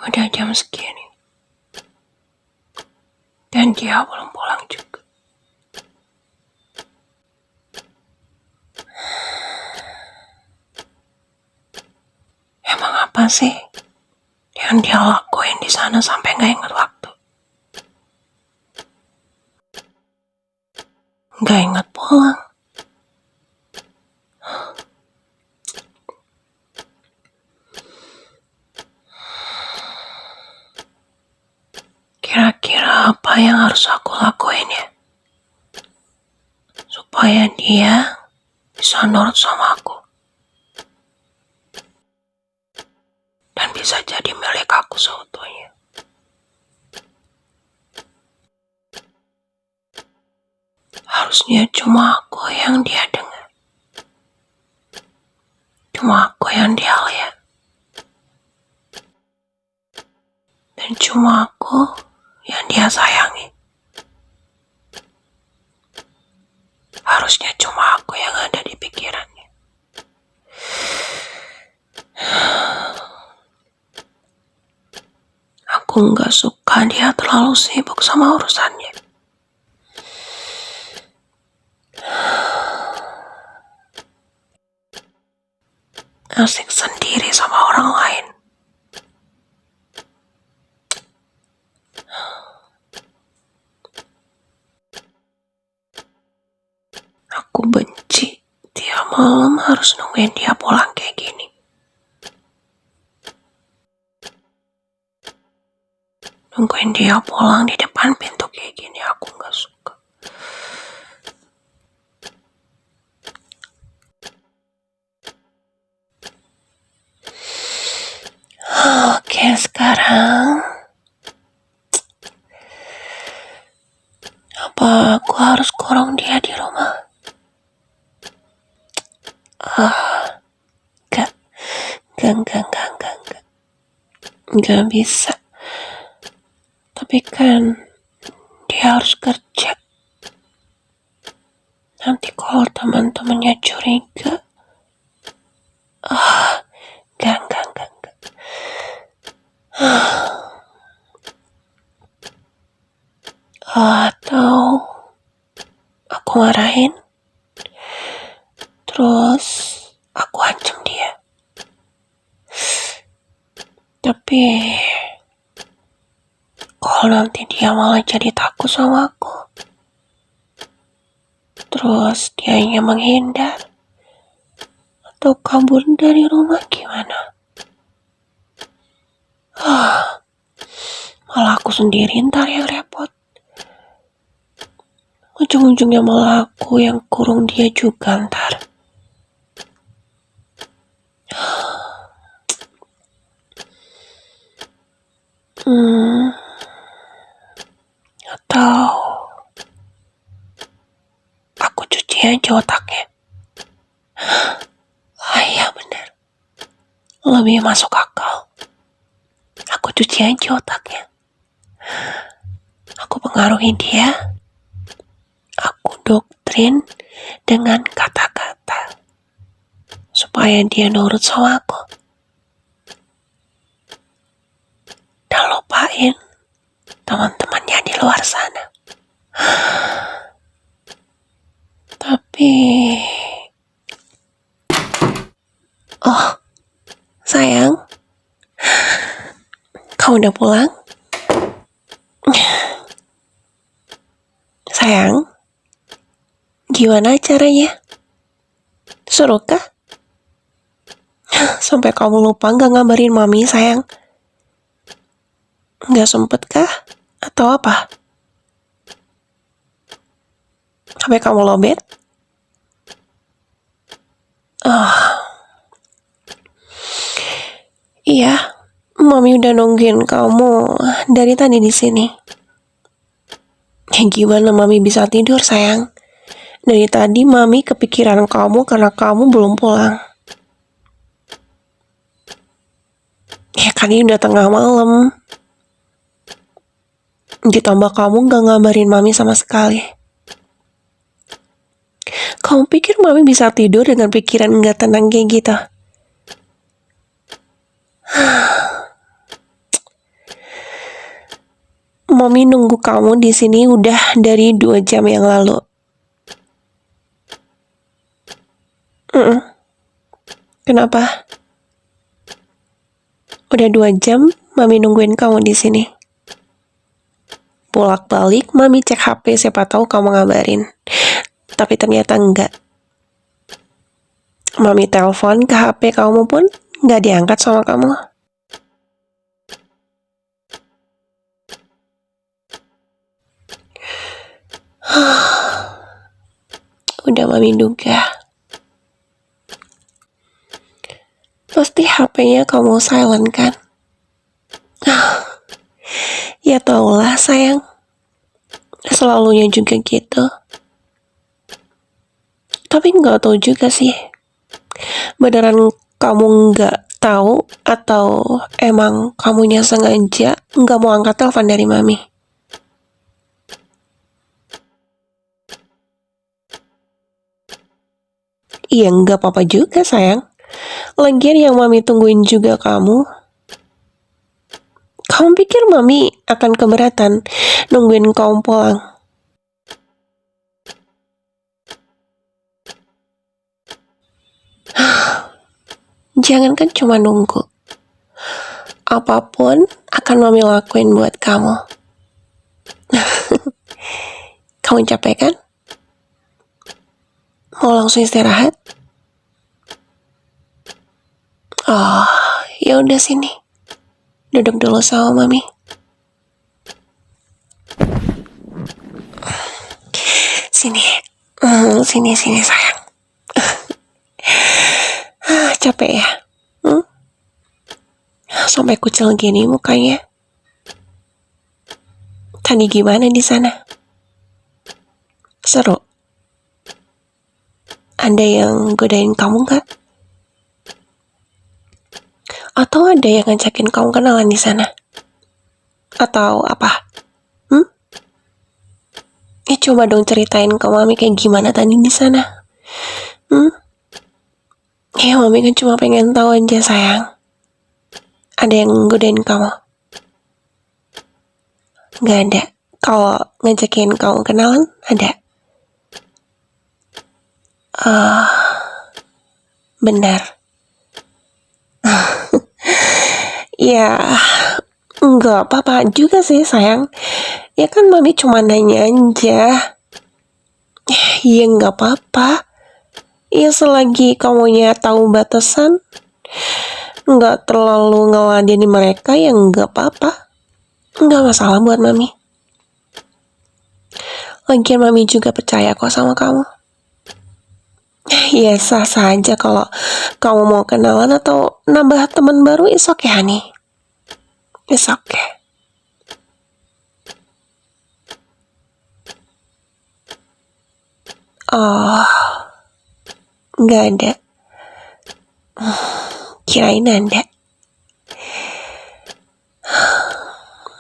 Udah jam segini. Dan dia belum pulang juga. Emang apa sih yang dia lakuin di sana sampai nggak ingat waktu? Nggak ingat pulang. Kira-kira apa yang harus aku lakuin ya? Supaya dia bisa nurut sama aku. Dan bisa jadi milik aku seutuhnya. Harusnya cuma aku yang dia dengar. Cuma aku yang dia lihat. Dan cuma aku yang dia sayangi. Harusnya cuma aku yang ada di pikirannya. Aku gak suka dia terlalu sibuk sama urusannya. Asik sendiri sama orang lain. Aku benci tiap malam harus nungguin dia pulang kayak gini. Nungguin dia pulang di depan pintu kayak gini aku gak suka. Oke, sekarang apa aku harus kurung dia di rumah? Gak bisa. Tapi kan dia harus kerja. Nanti kalau teman-temannya curiga, Gak. Atau aku marahin, terus aku ancam dia. Tapi kalau nanti dia malah jadi takut sama aku, terus dia ingin menghindar atau kabur dari rumah, gimana? Malah aku sendiri ntar yang repot. Ujung-ujungnya malah aku yang kurung dia juga ntar. Atau aku cuci aja otaknya. Iya bener, lebih masuk akal. Aku cuci aja otaknya. Aku pengaruhi dia. Aku doktrin dengan kata-kata supaya dia nurut sama aku. Dan lupain teman-temannya di luar sana. Tapi sayang, kamu udah pulang? Sayang, gimana caranya? Seru kah? Sampai kamu lupa gak ngabarin mami, sayang? Gak sempet kah? Atau apa? Sampai kamu lobet? Iya, mami udah nungguin kamu dari tadi di sini. Gimana mami bisa tidur, sayang? Dari tadi mami kepikiran kamu karena kamu belum pulang. Ya kan ini udah tengah malam. Ditambah kamu gak ngabarin mami sama sekali. Kamu pikir mami bisa tidur dengan pikiran gak tenang kayak gitu? Mami nunggu kamu di sini udah dari 2 jam yang lalu. Kenapa? Udah 2 jam Mami nungguin kamu di sini. Bolak-balik Mami cek HP siapa tahu kamu ngabarin. Tapi ternyata enggak. Mami telepon ke HP kamu pun nggak diangkat sama kamu. Udah Mami duga. Pasti HP-nya kamu silent kan? Ya taulah sayang. Selalunya juga gitu. Tapi nggak tahu juga sih. Beneran kamu nggak tahu atau emang kamunya sengaja nggak mau angkat telepon dari Mami? Iya nggak apa-apa juga sayang. Lagian yang Mami tungguin juga kamu. Kamu pikir Mami akan keberatan nungguin kamu pulang? Jangankan cuma nunggu. Apapun akan Mami lakuin buat kamu. Kamu capek kan? Mau langsung istirahat? Oh, ya udah sini. Duduk dulu sama Mami. Sini. Sini sayang. Capek ya? Sampai kucel gini mukanya. Tadi gimana di sana? Seru? Ada yang godain kamu nggak? Atau ada yang ngajakin kamu kenalan di sana? Atau apa? Ya coba dong ceritain ke Mami kayak gimana tadi di sana. Ya Mami kan cuma pengen tahu aja sayang. Ada yang godain kamu? Nggak ada. Kalau ngajakin kamu kenalan, ada. Benar. Ya, nggak apa-apa juga sih sayang. Ya kan Mami cuma nanya aja. Ya nggak apa-apa. Ya selagi kamunya tahu batasan, nggak terlalu ngeladeni mereka, ya nggak apa-apa. Nggak masalah buat Mami. Lagian Mami juga percaya kok sama kamu. Ya sah saja kalau kamu mau kenalan atau nambah teman baru, is okay honey. It's okay. Oh, nggak ada. Kirain ada.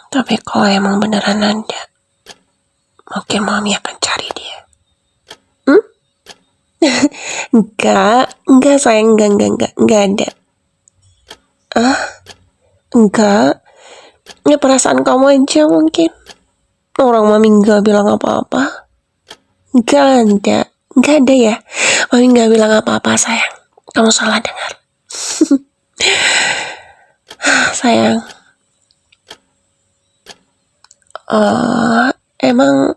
Tapi kalau emang beneran ada, mungkin Mami akan cari dia. Enggak sayang, enggak ada. Enggak. Ya perasaan kamu aja mungkin. Orang Mami enggak bilang apa-apa. Enggak ada ya. Mami enggak bilang apa-apa sayang. Kamu salah dengar. Sayang. Emang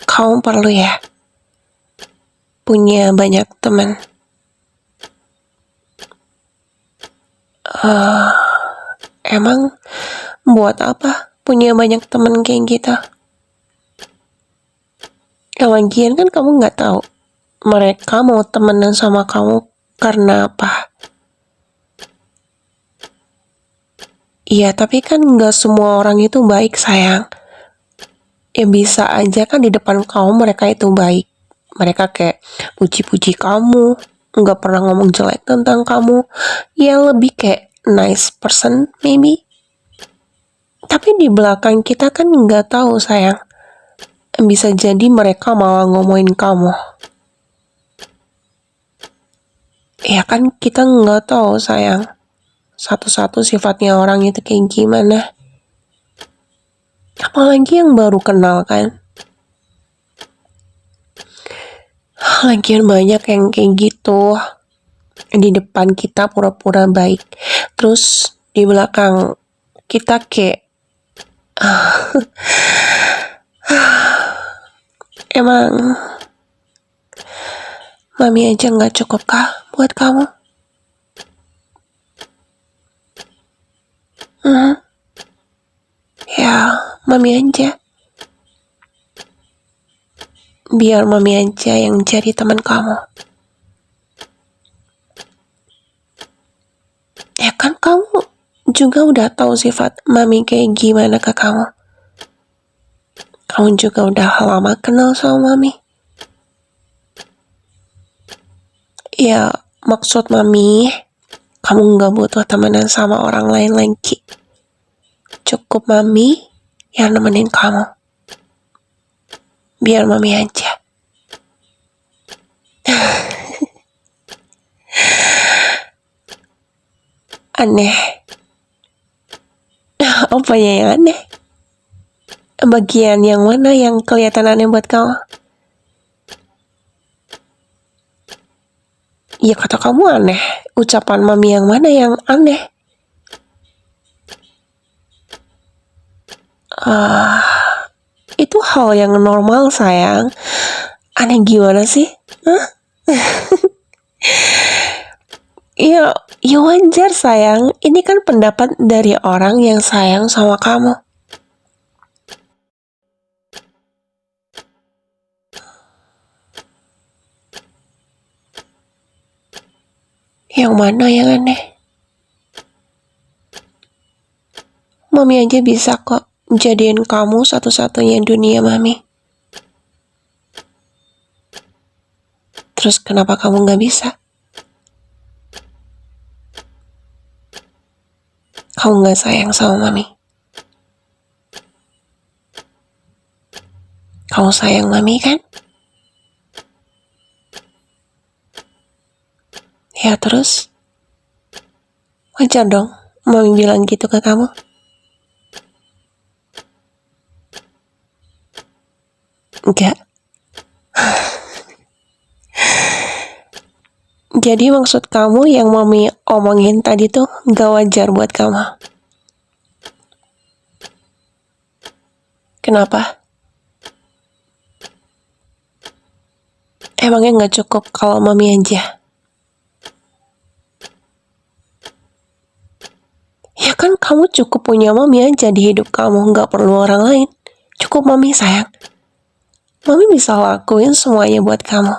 kamu perlu ya punya banyak teman? Emang buat apa punya banyak teman kayak gitu? Lagian kan kamu nggak tahu mereka mau temenan sama kamu karena apa. Iya, tapi kan nggak semua orang itu baik sayang. Ya bisa aja kan di depan kamu mereka itu baik. Mereka kayak puji-puji kamu, nggak pernah ngomong jelek tentang kamu. Ya lebih kayak nice person maybe. Tapi di belakang kita kan nggak tahu sayang. Bisa jadi mereka malah ngomongin kamu. Ya kan kita nggak tahu sayang. Satu-satu sifatnya orang itu kayak gimana. Apalagi yang baru kenal kan. Lagian banyak yang kayak gitu. Di depan kita pura-pura baik. Terus di belakang kita kayak emang mami aja nggak cukup kah buat kamu? Hmm, ya mami aja. Biar mami aja yang jadi teman kamu. Ya kan kamu juga udah tahu sifat mami kayak gimana ke kamu. Kamu juga udah lama kenal sama mami. Ya maksud mami, kamu nggak butuh temenan sama orang lain lagi. Cukup mami yang nemenin kamu. Biar mami aja. Aneh. Apanya yang aneh? Bagian yang mana yang kelihatan aneh buat kamu? Ya kata kamu aneh. Ucapan mami yang mana yang aneh? Itu hal yang normal sayang. Aneh gimana sih? Hah? Ya, ya wajar sayang. Ini kan pendapat dari orang yang sayang sama kamu. Yang mana yang aneh? Mami aja bisa kok jadiin kamu satu-satunya dunia mami. Terus kenapa kamu gak bisa? Kamu gak sayang sama mami. Kamu sayang mami kan? Ya terus? Wajar dong mami bilang gitu ke kamu. Enggak. Jadi maksud kamu yang mami omongin tadi tuh gak wajar buat kamu. Kenapa? Emangnya gak cukup kalau mami aja? Ya kan kamu cukup punya mami aja di hidup kamu, gak perlu orang lain. Cukup mami sayang. Mami bisa lakuin semuanya buat kamu.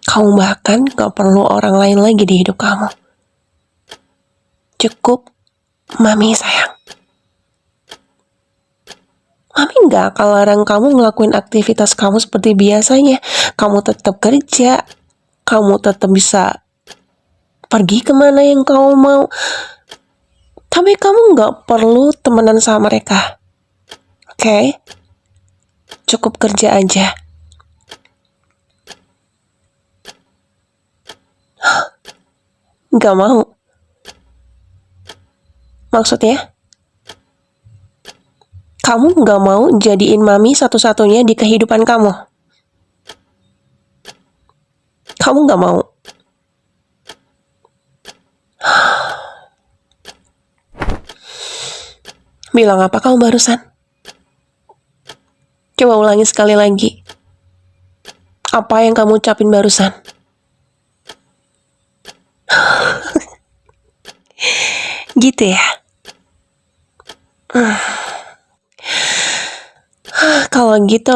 Kamu bahkan gak perlu orang lain lagi di hidup kamu. Cukup mami sayang. Mami gak akan larang kamu ngelakuin aktivitas kamu seperti biasanya. Kamu tetap kerja. Kamu tetap bisa pergi kemana yang kamu mau. Tapi kamu gak perlu temenan sama mereka. Oke? Cukup kerja aja. Gak mau. Maksudnya? Kamu gak mau jadiin mami satu-satunya di kehidupan kamu. Kamu gak mau. Bilang apa kamu barusan? Coba ulangi sekali lagi. Apa yang kamu ucapin barusan? Gitu ya? Kalau gitu,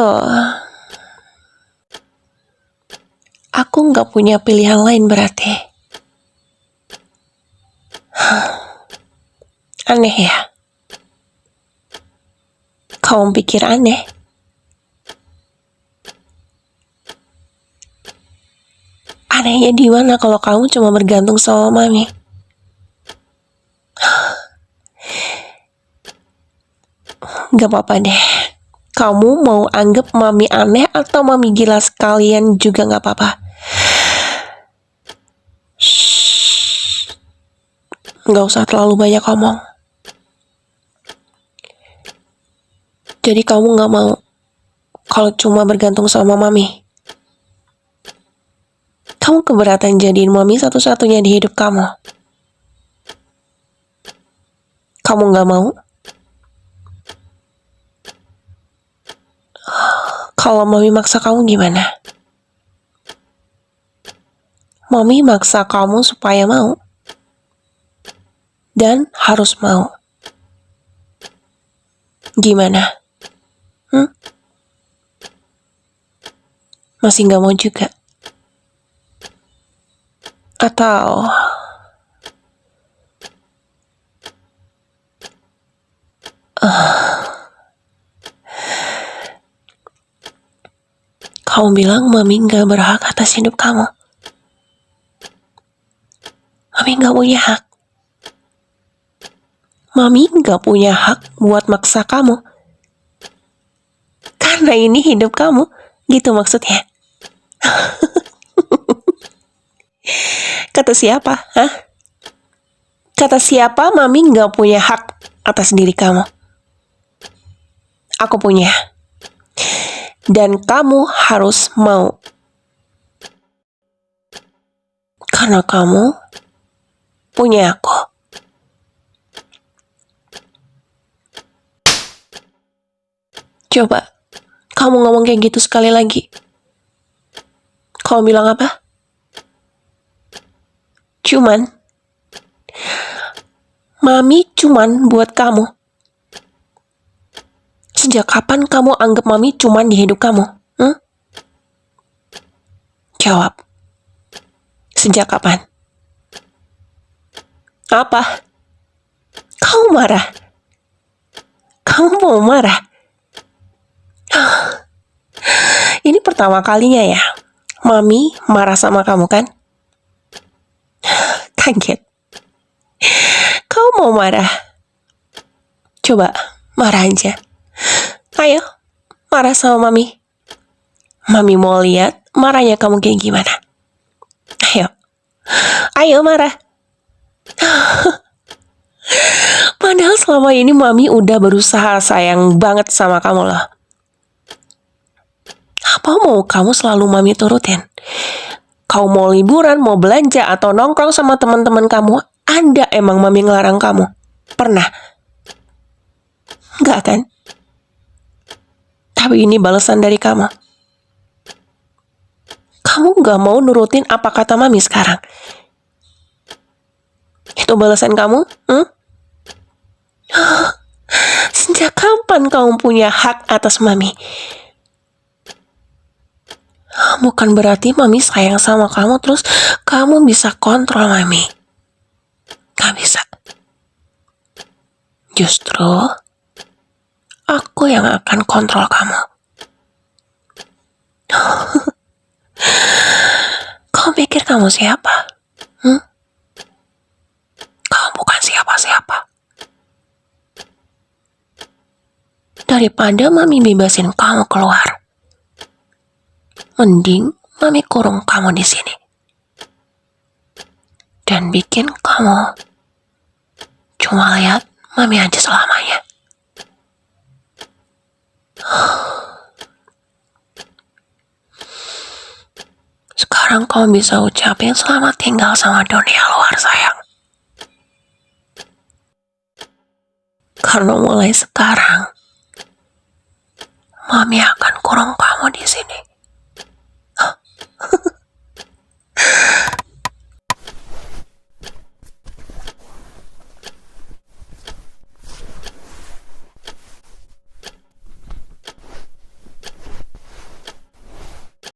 aku nggak punya pilihan lain berarti. Aneh ya? Kamu pikir aneh? Anehnya di mana kalau kamu cuma bergantung sama mami? Gak apa-apa deh. Kamu mau anggap mami aneh atau mami gila sekalian juga gak apa-apa. Gak usah terlalu banyak ngomong. Jadi kamu gak mau kalau cuma bergantung sama mami? Kamu keberatan jadiin mami satu-satunya di hidup kamu? Kamu gak mau? Kalau mami maksa kamu gimana? Mami maksa kamu supaya mau. Dan harus mau. Gimana? Masih gak mau juga? Atau kamu bilang mami gak berhak atas hidup kamu? Mami gak punya hak. Mami gak punya hak buat maksa kamu. Karena ini hidup kamu. Gitu maksudnya. Kata siapa? Hah? Kata siapa mami gak punya hak atas diri kamu? Aku punya. Dan kamu harus mau. Karena kamu punya aku. Coba, kamu ngomong kayak gitu sekali lagi. Kamu bilang apa? Cuman. Mami cuman buat kamu. Sejak kapan kamu anggap mami cuman di hidup kamu? Jawab. Sejak kapan? Apa? Kamu marah? Kamu mau marah? Ini pertama kalinya ya, mami marah sama kamu kan? Kaget. Kamu mau marah? Coba, marah aja. Ayo, marah sama mami. Mami mau lihat marahnya kamu kayak gimana. Ayo. Ayo marah. Padahal selama ini mami udah berusaha sayang banget sama kamu loh. Apa mau kamu selalu mami turutin? Kau mau liburan, mau belanja, atau nongkrong sama teman-teman kamu, ada emang mami ngelarang kamu? Pernah? Enggak kan? Tapi ini balasan dari kamu. Kamu gak mau nurutin apa kata mami sekarang? Itu balasan kamu? Sejak kapan kamu punya hak atas mami? Bukan berarti mami sayang sama kamu terus kamu bisa kontrol mami. Gak bisa. Justru aku yang akan kontrol kamu. Kau pikir kamu siapa? Kamu bukan siapa-siapa. Daripada mami bebasin kamu keluar, mending mami kurung kamu di sini dan bikin kamu cuma lihat mami aja selamanya. Sekarang kamu bisa ucapin selamat tinggal sama dunia luar, sayang. Karena mulai sekarang, mami akan kurung kamu di sini.